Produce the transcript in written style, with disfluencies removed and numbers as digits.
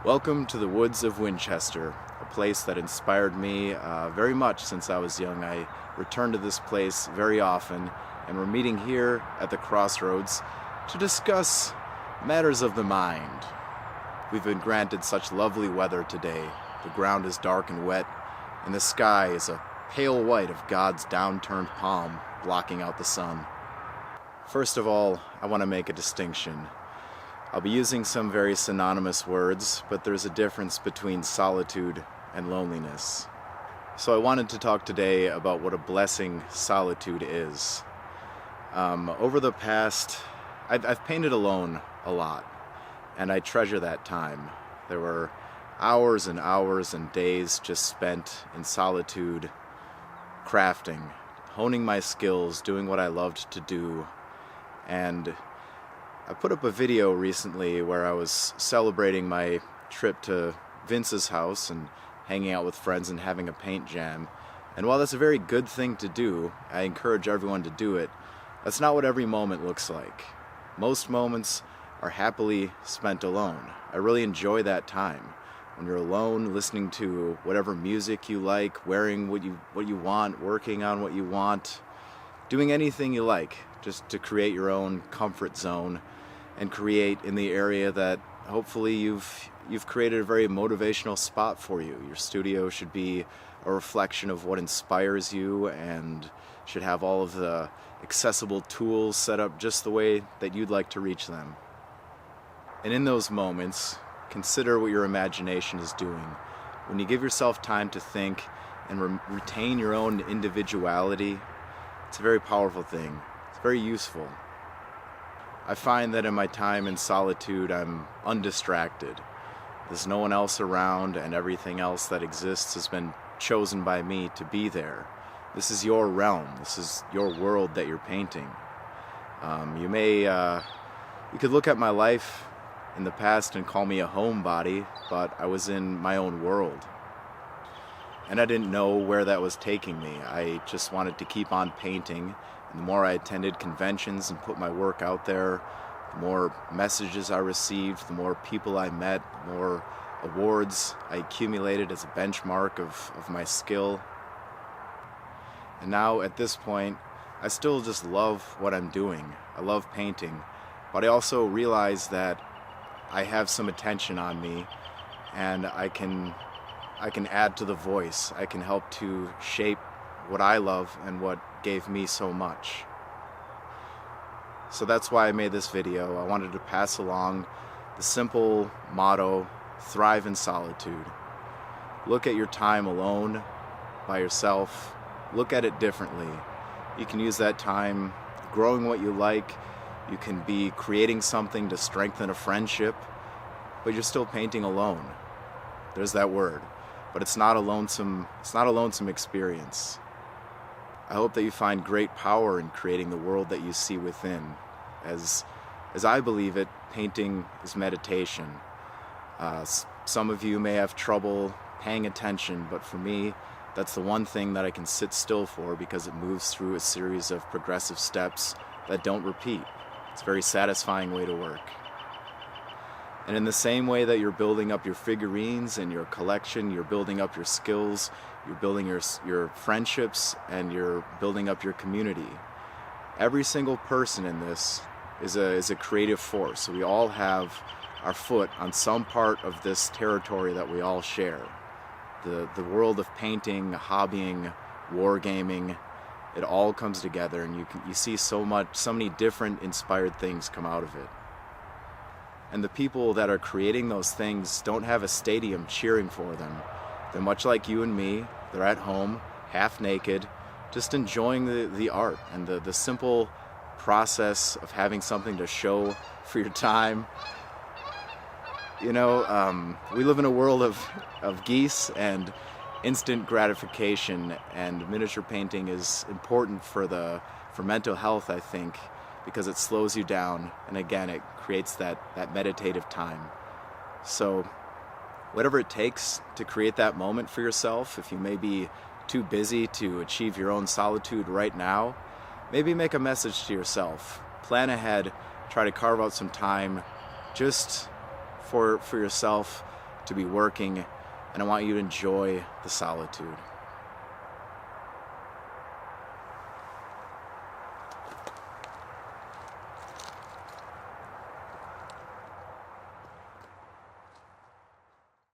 Welcome to the woods of Winchester, a place that inspired me very much since I was young. I return to this place very often, and we're meeting here at the crossroads to discuss matters of the mind. We've been granted such lovely weather today. The ground is dark and wet, and the sky is a pale white of God's downturned palm blocking out the sun. First of all, I want to make a distinction. I'll be using some very synonymous words, but there's a difference between solitude and loneliness. So I wanted to talk today about what a blessing solitude is. Over the past, I've painted alone a lot, and I treasure that time. There were hours and hours and days just spent in solitude, crafting, honing my skills, doing what I loved to do. And I put up a video recently where I was celebrating my trip to Vince's house and hanging out with friends and having a paint jam. And while that's a very good thing to do, I encourage everyone to do it, that's not what every moment looks like. Most moments are happily spent alone. I really enjoy that time. When you're alone, listening to whatever music you like, wearing what you want, working on what you want, doing anything you like, just to create your own comfort zone and create in the area that hopefully you've created a very motivational spot for you. Your studio should be a reflection of what inspires you and should have all of the accessible tools set up just the way that you'd like to reach them. And in those moments, consider what your imagination is doing. When you give yourself time to think and retain your own individuality, it's a very powerful thing. It's very useful. I find that in my time in solitude, I'm undistracted. There's no one else around, and everything else that exists has been chosen by me to be there. This is your realm. This is your world that you're painting. You could look at my life in the past and call me a homebody, but I was in my own world. And I didn't know where that was taking me. I just wanted to keep on painting. And the more I attended conventions and put my work out there, the more messages I received, the more people I met, the more awards I accumulated as a benchmark of my skill. And now at this point, I still just love what I'm doing. I love painting, but I also realize that I have some attention on me, and I can add to the voice. I can help to shape what I love and what gave me so much. So that's why I made this video. I wanted to pass along the simple motto, thrive in solitude. Look at your time alone, by yourself. Look at it differently. You can use that time growing what you like. You can be creating something to strengthen a friendship, but you're still painting alone. There's that word. But it's not a lonesome experience. I hope that you find great power in creating the world that you see within. As I believe it, painting is meditation. Some of you may have trouble paying attention, but for me, that's the one thing that I can sit still for because it moves through a series of progressive steps that don't repeat. It's a very satisfying way to work. And in the same way that you're building up your figurines and your collection, you're building up your skills, you're building your friendships, and you're building up your community. Every single person in this is a creative force. We all have our foot on some part of this territory that we all share. The world of painting, hobbying, wargaming, it all comes together, and you see so many different inspired things come out of it. And the people that are creating those things don't have a stadium cheering for them. They're much like you and me. They're at home, half naked, just enjoying the art and the simple process of having something to show for your time. You know, we live in a world of geese and instant gratification, and miniature painting is important for mental health, I think, because it slows you down, and again, it creates that meditative time. So whatever it takes to create that moment for yourself, if you may be too busy to achieve your own solitude right now, maybe make a message to yourself. Plan ahead, try to carve out some time just for yourself to be working, and I want you to enjoy the solitude.